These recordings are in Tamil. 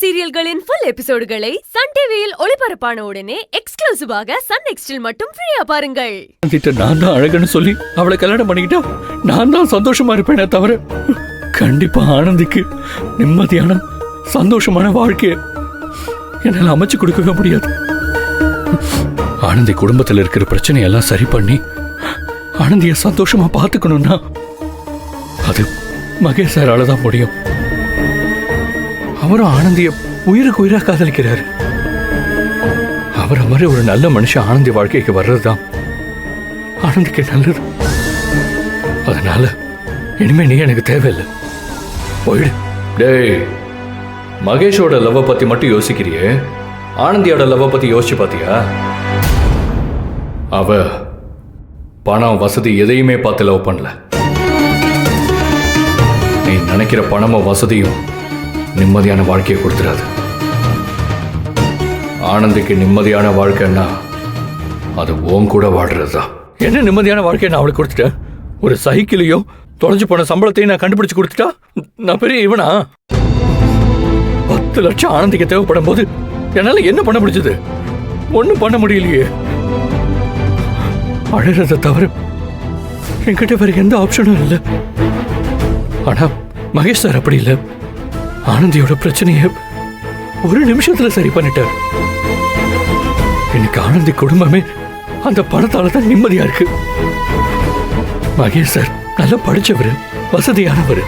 சீரியல்களின் ஃபுல் எபிசோடுகளை சன் டிவியில் ஒளிபரப்பான உடனே எக்ஸ்க்ளூசிவாக சன் நெக்ஸ்டில் மட்டும் ஃப்ரீயா பாருங்கள். நான் தான் அழகுன்னு சொல்லி அவளை கல்யாணம் பண்ணிக்கிட்டா நான் தான் சந்தோஷமா இருப்பேனே தவிர கண்டிப்பா ஆனந்திக்கு நிம்மதியான சந்தோஷமான வாழ்க்கையை என்னால அமைச்சு கொடுக்கவே முடியாது. ஆனந்தி குடும்பத்தில் இருக்கிற பிரச்சனையெல்லாம் சரி பண்ணி ஆனந்திய சந்தோஷமா பார்த்துக்கணும்னா அது மகேஷ் சாரால தான் முடியும். அவரும் ஆனந்திய உயிருக்கு உயிரா காதலிக்கிறாரு. அவரை மாதிரி ஒரு நல்ல மனுஷன் ஆனந்தி வாழ்க்கைக்கு வர்றதுதான் ஆனந்திக்கு நல்லது. அதனால இனிமே நீ எனக்கு தேவையில்லை, போயிடு. டேய், மகேஷோட லவ் பத்தி மட்டும் யோசிக்கிறியே, ஆனந்தியோட லவ் பத்தி யோசிச்சு பாத்தியா? அவ பணம் வசதி எதையுமே பார்த்து லவ் பண்ணல. நீ நினைக்கிற பணமும் வசதியும் நிம்மதியான வாழ்க்கையை கொடுத்துடாது. ஆனந்திக்கு நிம்மதியான வாழ்க்கைன்னா அது உன் கூட வாழ்றதுதான். என்ன நிம்மதியான வாழ்க்கையை நான் அவளுக்கு கொடுத்துட்டேன்? ஒரு சைக்கிளையும் தொலைஞ்சு போன சம்பளத்தையும் நான் கண்டுபிடிச்சு கொடுத்துட்டா நான் பெரிய இவனா? 10 லட்சம் ஆனந்திக்கு தேவைப்படும் போது என்னால என்ன பண்ண முடிஞ்சது? ஒன்னும் பண்ண முடியலையே. அழறத தவிர என்கிட்ட வேற எந்த ஆப்ஷனும் இல்லை. ஆனா மகேஷ் சார் அப்படி இல்லை. ஆனந்தியோட பிரச்சனையை ஒரு நிமிஷத்துல சரி பண்ணிட்டார். இன்னைக்கு ஆனந்தி குடும்பமே அந்த பணத்தால தான் நிம்மதியா இருக்கு. மகேஷ் சார் நல்லா படிச்சவர், வசதியானவர்.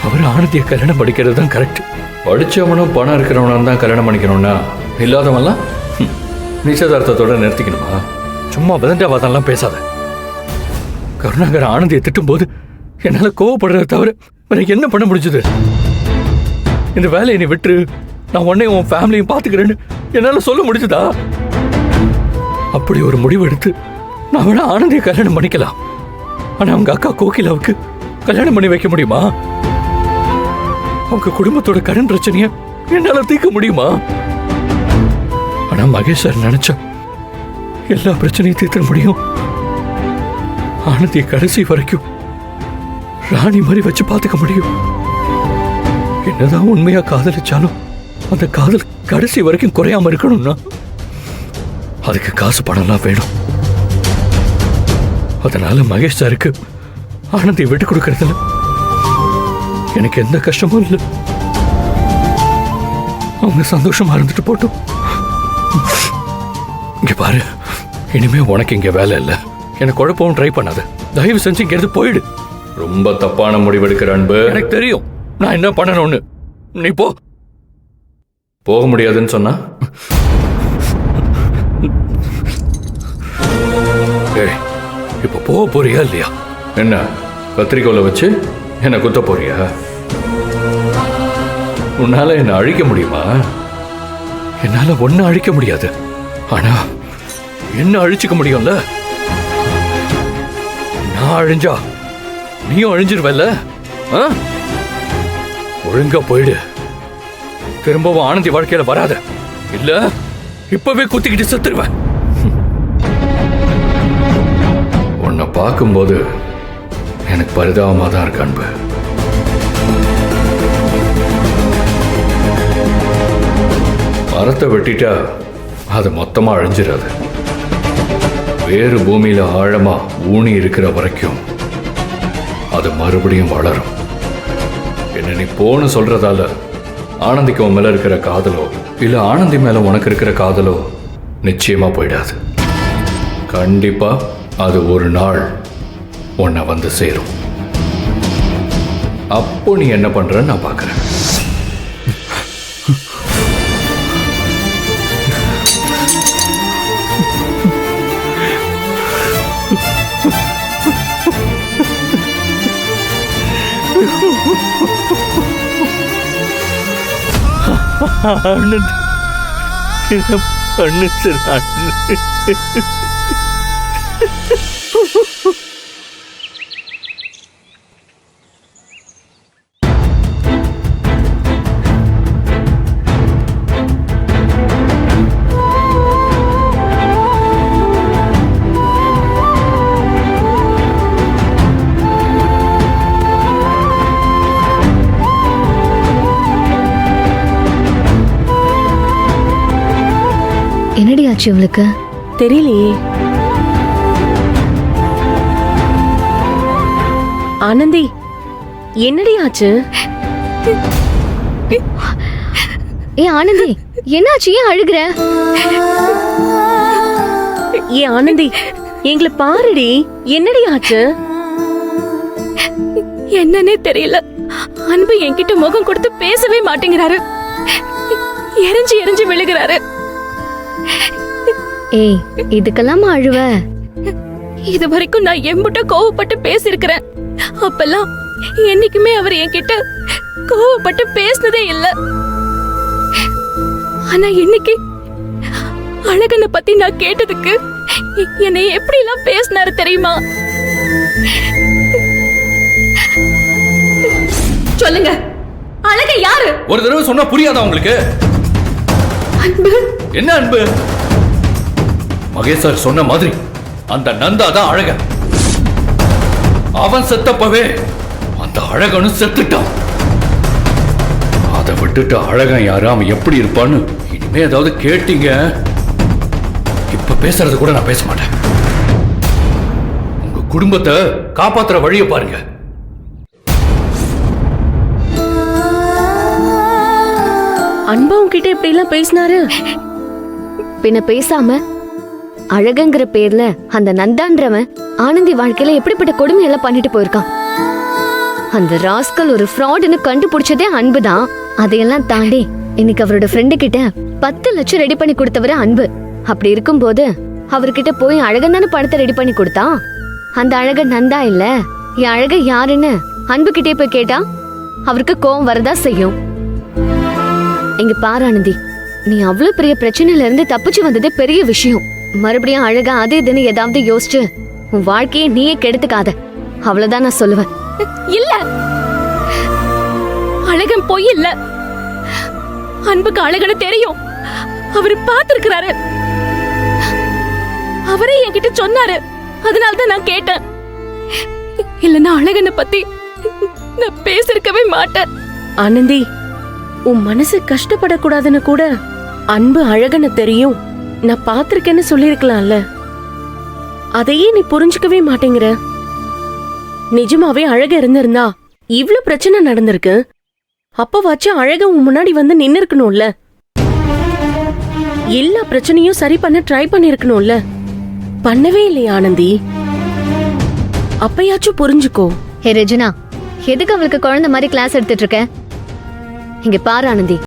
அவர் ஆனந்தியை கல்யாணம் படிக்கிறது தான் கரெக்ட். படிச்சவனும் பணம் இருக்கிறவனும் தான் கல்யாணம் பண்ணிக்கணும்னா இல்லாதவன்லாம் நிச்சயதார்த்தத்தோட நிறுத்திக்கணுமா? சும்மா வதண்டாவாதெல்லாம் பேசாத. கருணாகர் ஆனந்தியை திட்டும் போது என்னால கோவப்படுறத தவிர வேற என்ன பண்ண முடிஞ்சது? இந்த வேலையை நீ விட்டு நான் உன்னையும் உன் ஃபேமிலியும் பார்த்துக்கிறேன்னு என்னால சொல்ல முடிஞ்சதா? அப்படி ஒரு முடிவு எடுத்து நான் வேணா ஆனந்தியை கல்யாணம் பண்ணிக்கலாம். ஆனா அவங்க அக்கா கோகிலாவுக்கு கல்யாணம் பண்ணி வைக்க முடியுமா? அவங்க குடும்பத்தோட கடன் பிரச்சனைய என்னால தீர்க்க முடியுமா? ஆனா மகேஷ் சார் நினைச்சா எல்லா பிரச்சனையும் தீர்த்த முடியும். ஆனந்தியை கடைசி வரைக்கும் ராணி மாதிரி வச்சு பார்த்துக்க முடியும். என்னதான் உண்மையா காதலிச்சாலும் அந்த காதல் கடைசி வரைக்கும் குறையாம இருக்கணும்னா அதுக்கு காசு பணம்லாம் வேணும். அதனால மகேஷ் சாருக்கு ஆனந்தியை விட்டு கொடுக்கறதுல எனக்கு எந்த கஷ்டமும் இல்லை. அவங்க சந்தோஷமா இருந்துட்டு போட்டும். இங்க பாரு, இனிமே உனக்கு இங்க வேலை இல்லை. எனக்கு குழப்பவும் ட்ரை பண்ணாத. தயவு செஞ்சு இங்க இருந்து போயிடு. ரொம்ப தப்பான முடிவெடுக்கிற அன்பு. எனக்கு தெரியும் நான் என்ன பண்ணணும்னு. நீ போ. போக முடியாதுன்னு சொன்னா இப்ப போக போறியா இல்லையா? என்ன கத்திரிக்கோலை வச்சு என்ன குத்த போறியா? உன்னால என்ன அழிக்க முடியுமா? என்னால ஒன்னும் அழிக்க முடியாது. ஆனா என்ன அழிச்சுக்க முடியும்ல? நான் அழிஞ்சா நீயும் அழிஞ்சிருவல்ல? ஒழுங்கா போயிடு. திரும்பவும் ஆனந்தி வாழ்க்கையில வராத. இல்ல இப்பவே குத்திக்கிட்டு செத்துருவேன். உன்னை பார்க்கும்போது எனக்கு பரிதாபமா தான் இருக்கு அன்பு. மரத்தை வெட்டிட்டா அது மொத்தமா அழிஞ்சிடாது. வேறு பூமியில ஆழமா ஊனி இருக்கிற வரைக்கும் அது மறுபடியும் வளரும். என்ன நீ போன்னு சொல்றதால ஆனந்திக்கு உன் மேல இருக்கிற காதலோ இல்ல ஆனந்தி மேல உனக்கு இருக்கிற காதலோ நிச்சயமா போயிடாது. கண்டிப்பா அது ஒரு நாள் உன்னை வந்து சேரும். அப்போ நீ என்ன பண்றன்னு நான் பார்க்கறேன். ஆனந்த் என்ன பண்ணுச்சு? என்னடி ஆச்சு இவளுக்கு? தெரியலையே. ஆனந்தி, என்னடி ஆச்சு? ஏ ஆனந்தி, என்னாச்சு? ஏன் அழுகுற? ஏ ஆனந்தி, எங்களை பாருடி, என்னடி ஆச்சு? என்னன்னே தெரியல. அன்பு என்கிட்ட முகம் கொடுத்து பேசவே மாட்டேங்கிறாரு. எரிஞ்சு எரிஞ்சு விழுகிறாரு. ஏய், இதுக்கெல்லாம் அழுவ? இது வரைக்கும் நான் எம்புட்ட கோவப்பட்டு பேசியிருக்கிறேன். அப்பெல்லாம் என்னைக்குமே அவர் என்கிட்ட கோவப்பட்டு பேசினதே இல்ல. ஆனா இன்னைக்கு அழகனை பத்தி நான் கேட்டதுக்கு என்னை எப்படி எல்லாம் பேசினாரு தெரியுமா? சொல்லுங்க, அழக யாரு? ஒரு தடவை சொன்னா புரியாதா உங்களுக்கு? அன்பு. என்ன அன்பு? மகேஷ் சார் சொன்ன மாதிரி அந்த நந்தா தான் அழக. அவன் செத்தப்பவே அந்த அழகனும் செத்துட்டான். அதை விட்டுட்டு அழகன் யாரு, அவன் எப்படி இருப்பான்னு இனிமே ஏதாவது கேட்டீங்க, இப்ப பேசுறது கூட நான் பேச மாட்டேன். உங்க குடும்பத்தை காப்பாத்துற வழியை பாருங்க. அன்பா உன்கிட்ட இப்படி எல்லாம் பேசினாரு? பின்ன பேசாம அழகுங்கிற பேர்ல அந்த நந்தான்றவன் ஆனந்தி வாழ்க்கையில எப்படிப்பட்ட கொடுமை எல்லாம் பண்ணிட்டு போயிருக்கான். அந்த ராஸ்கல் ஒரு ஃப்ராட்னு கண்டுபிடிச்சதே அன்புதான். அதையெல்லாம் தாண்டி இன்னைக்கு அவரோட ஃப்ரெண்டு கிட்ட 10 லட்சம் ரெடி பண்ணி கொடுத்தவர அன்பு. அப்படி இருக்கும்போது அவர்கிட்ட போய் அழகன் தானே பணத்தை ரெடி பண்ணி கொடுத்தான். அந்த அழகன் நந்தா இல்ல, என் அழக யாருன்னு அன்பு கிட்டே போய் கேட்டா அவருக்கு கோவம் வரதா செய்யும். இங்க பாரு ஆனந்தி, நீ அவ்வளவு பெரிய பிரச்சனையில இருந்து தப்பிச்சு வந்தது பெரிய விஷயம். மறுபடியும் அழகா அதே தினம் ஏதாவது யோசிச்சு உன் வாழ்க்கையை நீயே கெடுத்துக்காத, அவ்வளவுதான் நான் சொல்லுவேன். இல்ல, அழகன் பொய் இல்ல. அன்புக்கு அழகன தெரியும். அவரு பார்த்திருக்கிறாரு. அவரே என்கிட்ட சொன்னாரு. அதனாலதான் நான் கேட்டேன். இல்லன்னா அழகனை பத்தி நான் பேசிருக்கவே மாட்டேன். ஆனந்தி, உன் மனசு கஷ்டப்படக்கூடாதுன்னு கூட அன்பு அழகன தெரியும், நான் பாத்திருக்கேன்னு சொல்லிருக்கலாம்ல. அதையே நீ புரிஞ்சுக்கவே மாட்டேங்கிற. நிஜமாவே அழக இருந்திருந்தா இவ்ளோ பிரச்சனை நடந்திருக்கு. அப்பவாச்சும் அழக உன் முன்னாடி வந்து நின்னு இருக்கணும்ல. எல்லா பிரச்சனையும் சரி பண்ண ட்ரை பண்ணிருக்கணும்ல. பண்ணவே இல்லையா ஆனந்தி? அப்பயாச்சும் புரிஞ்சுக்கோ. ஹே ரெஜினா, எதுக்கு அவளுக்கு குழந்தை மாதிரி கிளாஸ் எடுத்துட்டு இருக்க? இங்க பாரு ஆனந்தி,